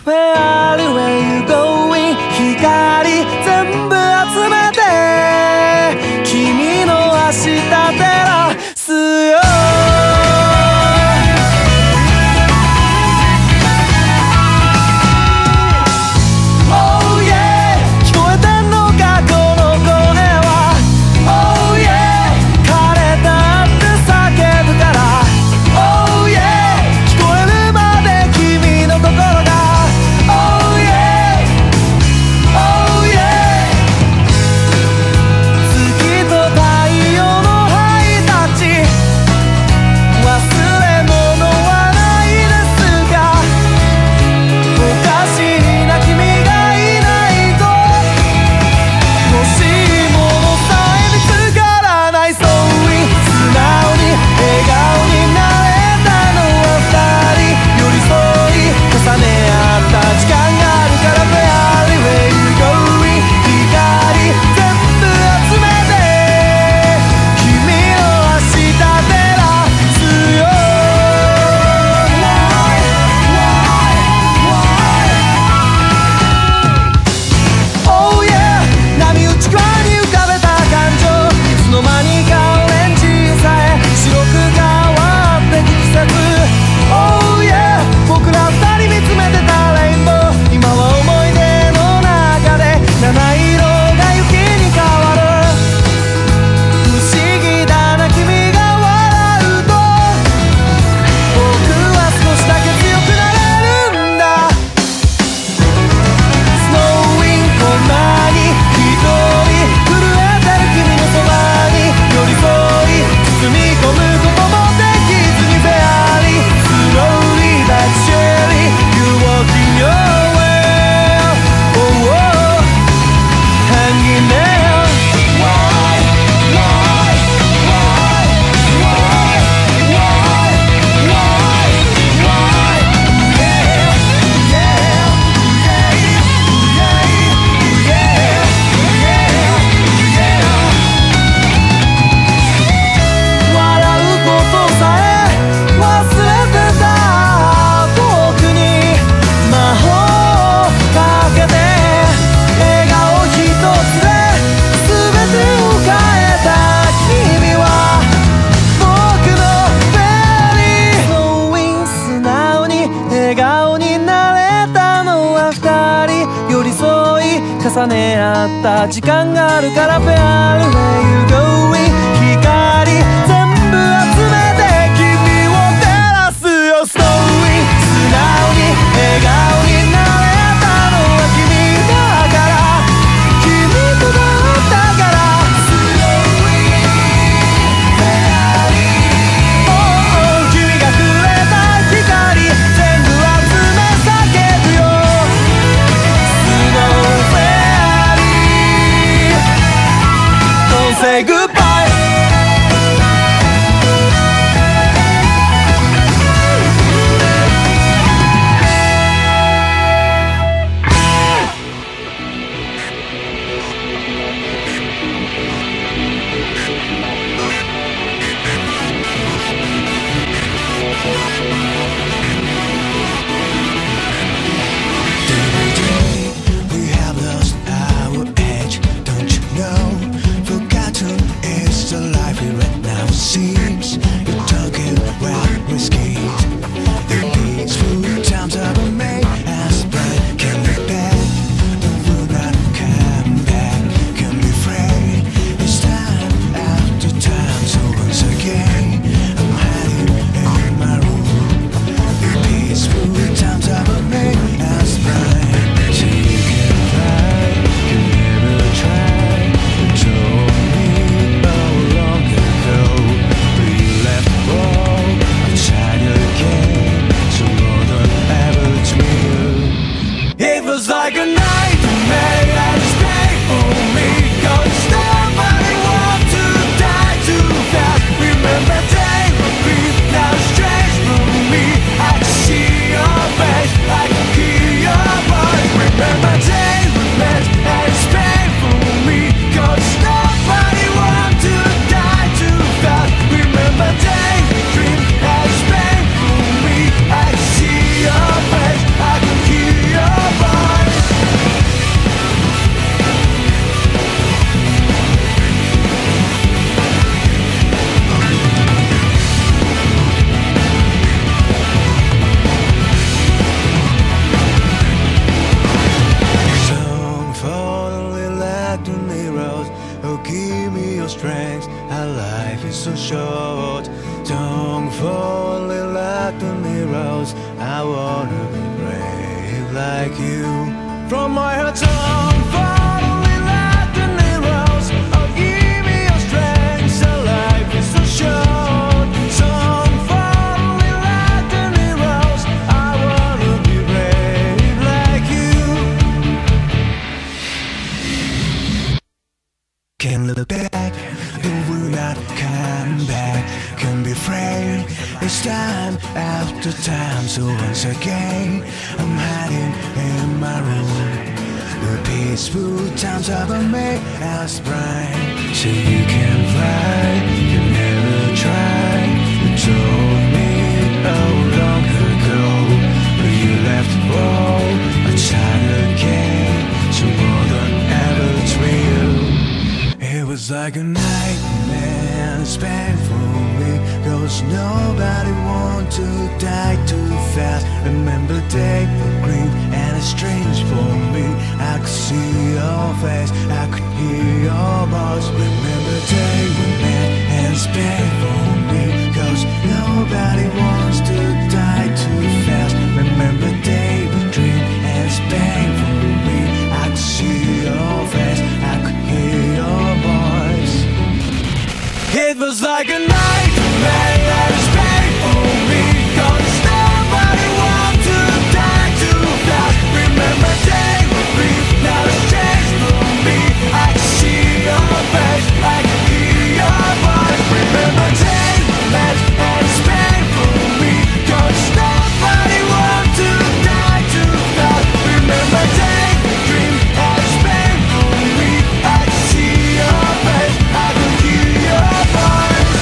Where you going 光全部集めて君の明日照らすよ重ね合った時間があるから Where you going 光全部集めて君を照らすよ Snowing 素直に笑顔になれたのは君だから君とだったから Snowing 君がくれた光全部集め叫ぶよ Snow Say goodbye like you. From my heart tongue, finally let the needles. Oh, give me your strength, so life is so short. Tongue, finally let the needles. I wanna be brave like you. Can't look back, it will not come back. Can be afraid, it's time after time. So once again, I'm hiding in my room. The peaceful times of a made us bright. So you can fly, you never tried. You told me long ago, but you left all a child again. So more than ever it's real. It was like a nightmare, it's painful for me, 'cause nobody want to die too fast. Remember day for green and it's strange for me. I could see your face, I could hear your voice. Remember day we met and it's painful for me, 'cause nobody wants to die too fast. Remember day we dream and it's painful for me. I could see your face, I could hear your voice. It was like a nightmare that is painful for me, 'cause nobody want to die too fast. Remember day we breathe, now it's changed for me. I can see your face, I can hear your voice. Remember day we met and it's painful for me, 'cause nobody want to die too fast. Remember day we dream and it's painful for me. I can see your face, I can hear your voice.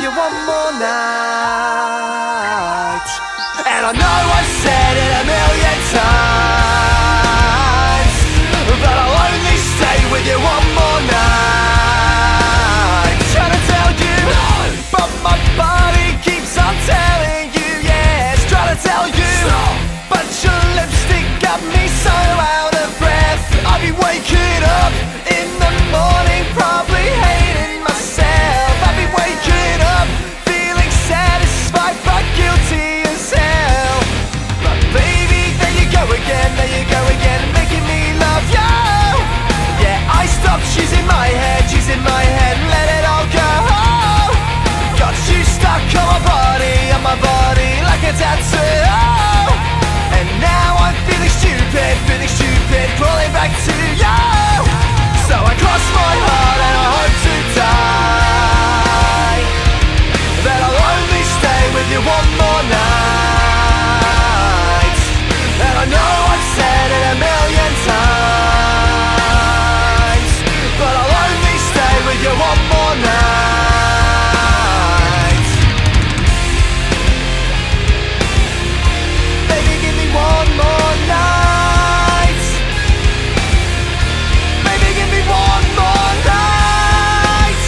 with you one more night. And I know I've said it a million times, but I'll only stay with you one more night. Trying to tell you no, but my body keeps on telling you yes. Trying to tell you stop, but your lipstick got me so out of breath. I'll be waking up in the morning, probably hating myself. I'll be waking up feeling satisfied but guilty as hell. But baby, there you go again, making me love you. Yeah, I stopped choosing my head, let it all go. Got you stuck on my body like a tattoo. And now I'm feeling stupid, crawling back to you. So I cross my heart and I hope to die that I'll only stay with you one more night. And I know I've said it a million times, but I'll only stay with you one more night. Baby, give me one more night. Baby, give me one more night.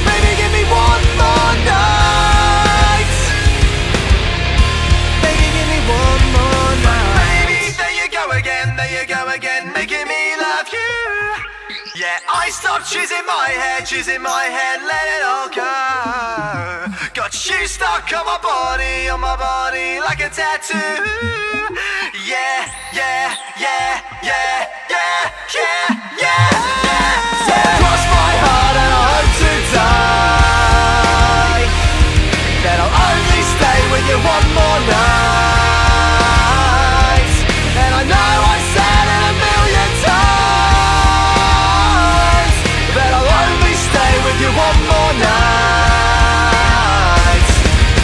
Baby, give me one more night. Baby, give me one more night. Baby, there you go again, making me love you. Yeah, I stopped choosing my head, let it all go. Got you stuck on my body like a tattoo. Yeah, yeah, yeah, yeah, yeah, yeah, yeah, yeah. So cross my heart and I hope to die that I'll only stay with you one more night. And I know I've said it a million times, that I'll only stay with you one more night.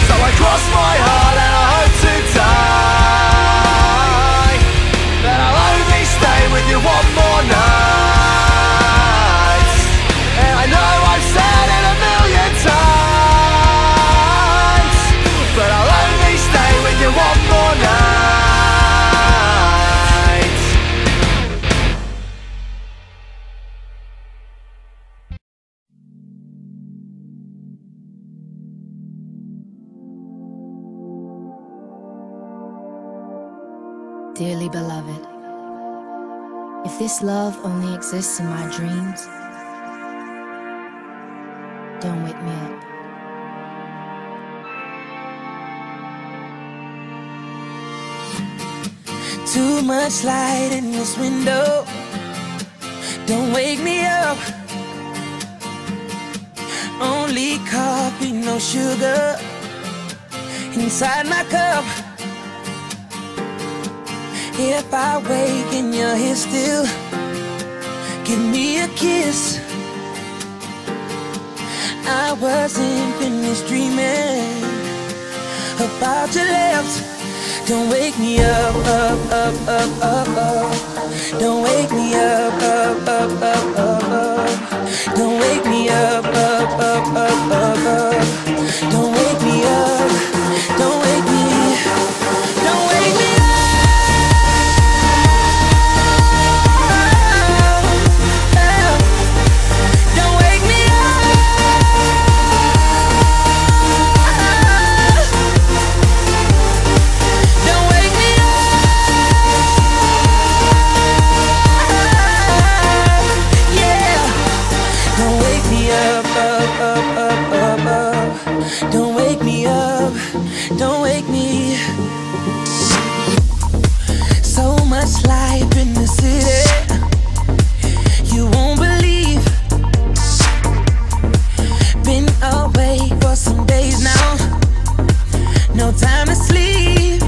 So I cross my heart and I hope to die that I'll only stay with you one more night. And I know I've said it a million times, but I'll only stay with you one more night. Dearly beloved, if this love only exists in my dreams, don't wake me up. Too much light in this window, don't wake me up. Only coffee, no sugar inside my cup. If I wake and you're here still, give me a kiss. I wasn't finished dreaming about your lips. Don't wake me up, up, up, up, up, up. Don't wake me up, up, up, up, up, up. Don't wake me up, up, up, up, up, up. Don't wake me up, don't wake me, don't wake me up. Don't wake me up, don't wake me. So much life in the city, you won't believe. Been away for some days now, no time to sleep.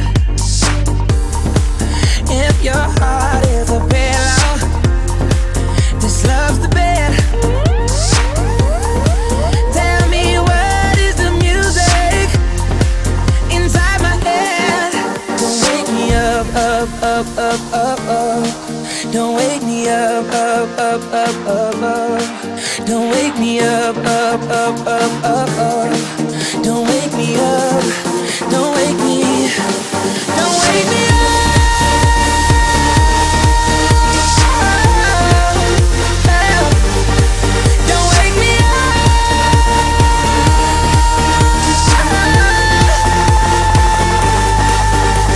If your heart is a pillow, this love's the bed. Tell me what is the music inside my Don't wake me up, don't wake me, don't wake me up. Don't wake me up.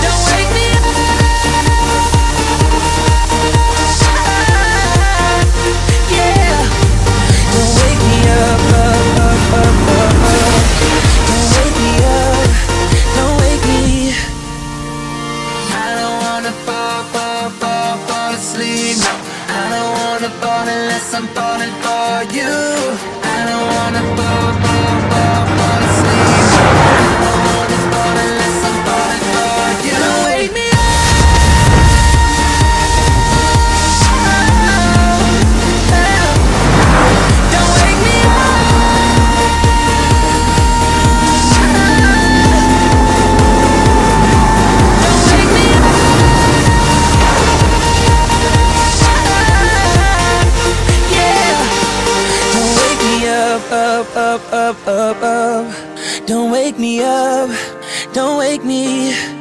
Don't wake me up. Yeah. Don't wake me up, Don't wake me up, don't wake me. I don't wanna fall asleep. No, I don't wanna fall unless I'm falling for you. I don't wanna fall asleep. No, I don't wanna fall unless I'm falling for you. Don't wake me up. Don't wake me up. Don't wake me up. Yeah. Don't wake me up. Don't wake me up. Don't wake me.